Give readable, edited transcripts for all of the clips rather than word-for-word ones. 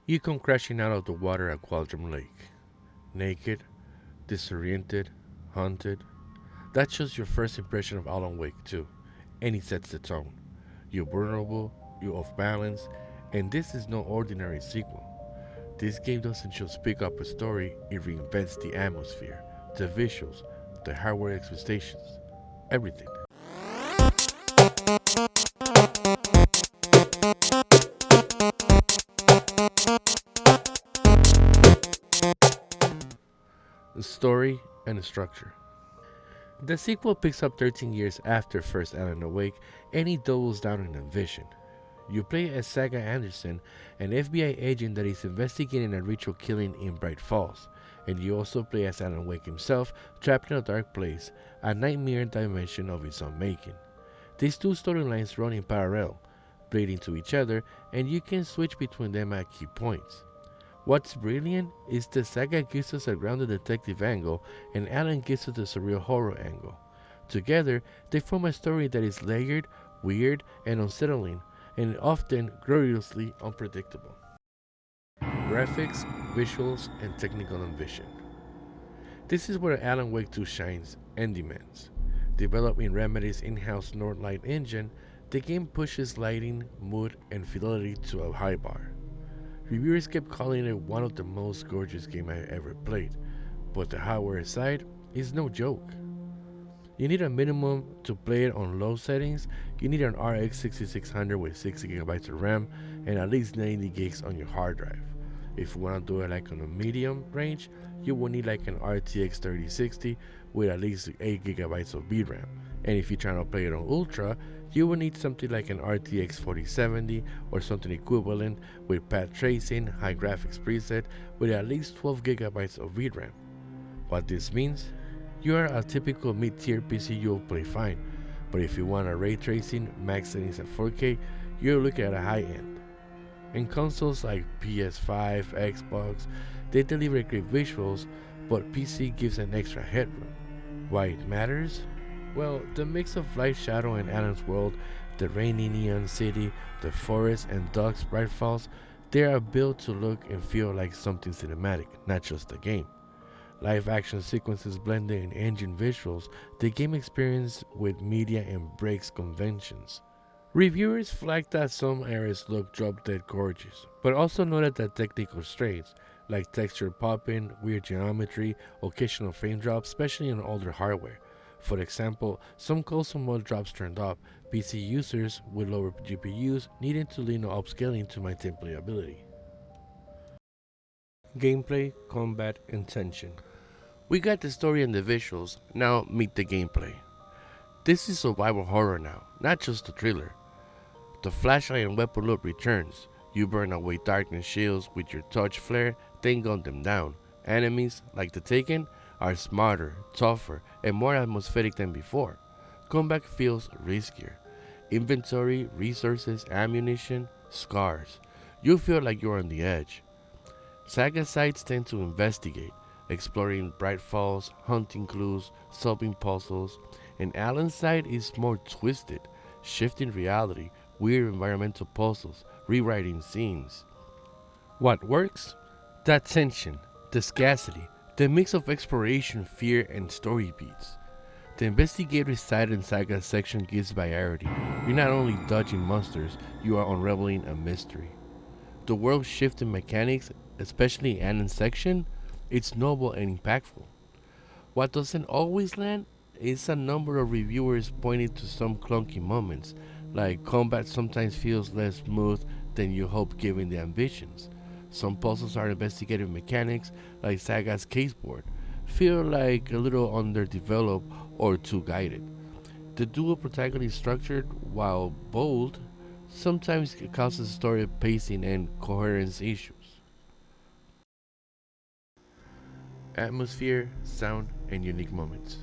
You come crashing out of the water at Qualdrum Lake. Naked, disoriented, haunted. That's just your first impression of Alan Wake 2, and it sets the tone. You're vulnerable, you're off balance, and this is no ordinary sequel. This game doesn't just pick up a story, it reinvents the atmosphere, the visuals, the hardware expectations, everything. The story and the structure. The sequel picks up 13 years after first Alan Wake and it doubles down on the vision. You play as Saga Anderson, an FBI agent that is investigating a ritual killing in Bright Falls, and you also play as Alan Wake himself, trapped in a dark place, a nightmare dimension of his own making. These two storylines run in parallel, bleed into each other, and you can switch between them at key points. What's brilliant is that Saga gives us a grounded detective angle and Alan gives us the surreal horror angle. Together, they form a story that is layered, weird, and unsettling, and often gloriously unpredictable. Graphics, visuals, and technical ambition. This is where Alan Wake 2 shines and demands. Developed in Remedy's in-house Northlight engine, the game pushes lighting, mood, and fidelity to a high bar. Reviewers kept calling it one of the most gorgeous games I ever played, but the hardware side is no joke. You need a minimum to play it on low settings. You need an RX 6600 with 60GB of RAM and at least 90 gigs on your hard drive. If you want to do it like on a medium range, you will need like an RTX 3060 with at least 8GB of VRAM. And if you're trying to play it on ultra, you will need something like an RTX 4070 or something equivalent with path tracing, high graphics preset with at least 12GB of VRAM. What this means? You are a typical mid-tier PC, you'll play fine, but if you want a ray tracing, max settings at 4K, you're looking at a high end. In consoles like PS5, Xbox, they deliver great visuals, but PC gives an extra headroom. Why it matters? Well, the mix of light shadow in Alan's world, the rainy neon city, the forest and Doug's Bright Falls, they are built to look and feel like something cinematic, not just a game. Live action sequences blended in engine visuals, the game experience with media and breaks conventions. Reviewers flagged that some areas look drop dead gorgeous, but also noted that technical strains, like texture popping, weird geometry, occasional frame drops, especially on older hardware. For example, some custom mode drops turned off, PC users with lower GPUs needing to lean on upscaling to maintain playability. Gameplay, combat, and tension. We got the story and the visuals, now meet the gameplay. This is survival horror now, not just a thriller. The flashlight and weapon loop returns. You burn away darkness shields with your touch flare, then gun them down. Enemies, like the Taken, are smarter, tougher, and more atmospheric than before. Combat feels riskier. Inventory, resources, ammunition, scars. You feel like you're on the edge. Saga sites tend to investigate, exploring bright falls, hunting clues, solving puzzles, and Alan's side is more twisted, shifting reality, weird environmental puzzles, rewriting scenes. What works? That tension, the scarcity, the mix of exploration, fear, and story beats. The investigator side in Saga's section gives variety. You're not only dodging monsters, you are unraveling a mystery. The world shifting mechanics, especially in Alan's section, it's noble and impactful. What doesn't always land is a number of reviewers pointing to some clunky moments, like combat sometimes feels less smooth than you hope given the ambitions. Some puzzles are investigative mechanics, like Saga's caseboard, feel like a little underdeveloped or too guided. The dual protagonist structure, while bold, sometimes causes story pacing and coherence issues. Atmosphere, sound, and unique moments.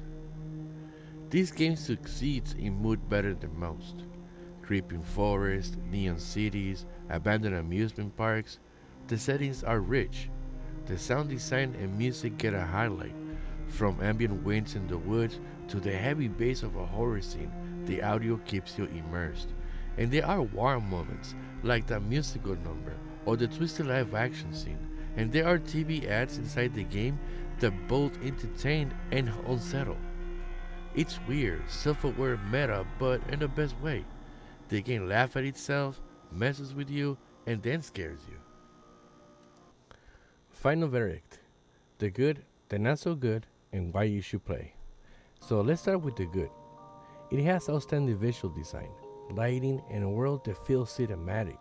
This game succeeds in mood better than most. Creeping forests, neon cities, abandoned amusement parks, the settings are rich. The sound design and music get a highlight. From ambient winds in the woods to the heavy bass of a horror scene, the audio keeps you immersed. And there are warm moments, like that musical number, or the twisted live action scene, and there are TV ads inside the game that both entertain and unsettle. It's weird, self-aware meta, but in the best way. The game laughs at itself, messes with you, and then scares you. Final verdict: the good, the not so good, and why you should play. So let's start with the good. It has outstanding visual design, lighting, and a world that feels cinematic.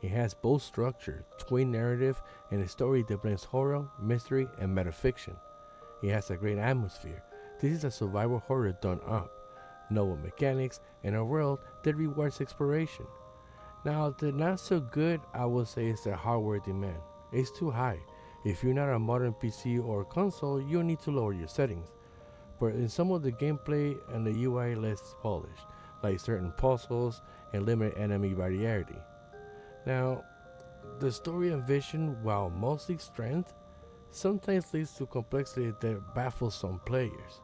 It has both structure, twin narrative, and a story that blends horror, mystery, and metafiction. It has a great atmosphere. This is a survival horror done up, novel mechanics, and a world that rewards exploration. Now, the not so good, I would say, is the hardware demand. It's too high. If you're not a modern PC or console, you'll need to lower your settings. But in some of the gameplay and the UI less polished, like certain puzzles and limited enemy variety. Now, the story and vision, while mostly strength, sometimes leads to complexity that baffles some players.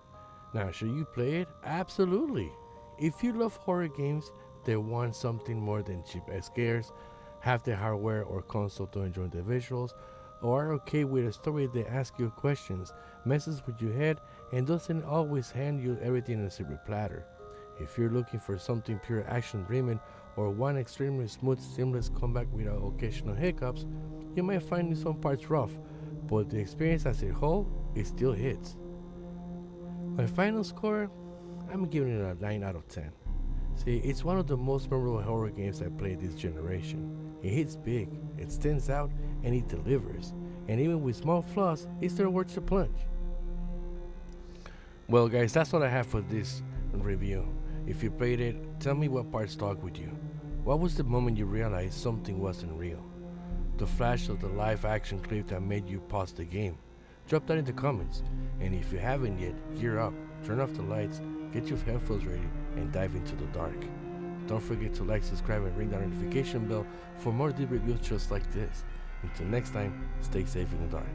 Now, should you play it? Absolutely. If you love horror games that want something more than cheap scares, have the hardware or console to enjoy the visuals, or are okay with a story that asks you questions, messes with your head, and doesn't always hand you everything in a silver platter. If you're looking for something pure action dreaming or one extremely smooth, seamless comeback without occasional hiccups, you might find some parts rough, but the experience as a whole, it still hits. My final score, I'm giving it a 9 out of 10. See, it's one of the most memorable horror games I played this generation. It hits big, it stands out, and it delivers. And even with small flaws, it's still worth the plunge. Well guys, that's all I have for this review. If you played it, tell me what parts stuck with you. What was the moment you realized something wasn't real? The flash of the live action clip that made you pause the game? Drop that in the comments. And if you haven't yet, gear up, turn off the lights, get your headphones ready, and dive into the dark. Don't forget to like, subscribe, and ring that notification bell for more deep reviews just like this. Until next time, stay safe in the dark.